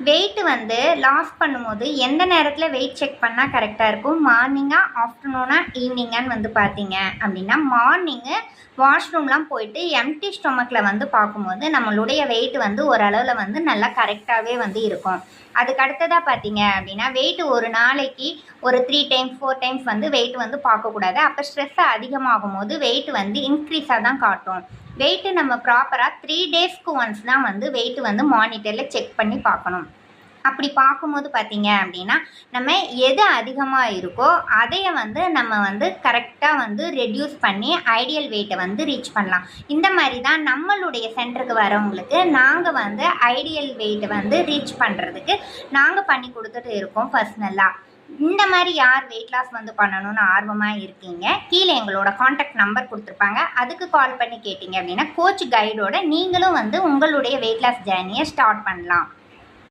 Wait வந்து loss பண்ணும்போது எந்த நேரத்தில் வெயிட் செக் பண்ணால் கரெக்டாக இருக்கும், மார்னிங்கா ஆஃப்டர்நூனா ஈவினிங்கான்னு வந்து பார்த்தீங்க அப்படின்னா, மார்னிங்கு வாஷ்ரூம்லாம் போயிட்டு எம்டி ஸ்டொமக்கில் வந்து பார்க்கும்போது நம்மளுடைய வெயிட் வந்து ஓரளவில் வந்து நல்லா கரெக்டாகவே வந்து இருக்கும். அதுக்கு அடுத்ததாக பார்த்தீங்க அப்படின்னா, வெயிட் ஒரு நாளைக்கு ஒரு 3 டைம்ஸ் 4 டைம்ஸ் வந்து வெயிட் வந்து பார்க்கக்கூடாது. அப்போ ஸ்ட்ரெஸ் அதிகமாகும் போது வெயிட் வந்து இன்க்ரீஸாக தான் காட்டும். வெயிட்டு நம்ம ப்ராப்பராக 3 டேஸ்க்கு ஒன்ஸ் தான் வந்து வெயிட் வந்து மானிட்டரில் செக் பண்ணி பார்க்கணும். அப்படி பார்க்கும்போது பார்த்தீங்க அப்படின்னா, நம்ம எது அதிகமாக இருக்கோ அதைய வந்து நம்ம வந்து கரெக்டாக வந்து ரெடியூஸ் பண்ணி ஐடியல் வெயிட்டை வந்து ரீச் பண்ணலாம். இந்த மாதிரி தான் நம்மளுடைய சென்டருக்கு வரவங்களுக்கு நாங்கள் வந்து ஐடியல் வெயிட்டை வந்து ரீச் பண்ணுறதுக்கு நாங்கள் பண்ணி கொடுத்துட்டு இருக்கோம் பர்சனலாக. இந்த மாதிரி யார் வெயிட் லாஸ் வந்து பண்ணணும்னு ஆர்வமாக இருக்கீங்க, கீழே எங்களோட காண்டாக்ட் நம்பர் கொடுத்துருப்பாங்க, அதுக்கு கால் பண்ணி கேட்டிங்க அப்படின்னா கோச் கைடோட நீங்களும் வந்து உங்களுடைய வெயிட் லாஸ் ஜேர்னியை ஸ்டார்ட் பண்ணலாம்.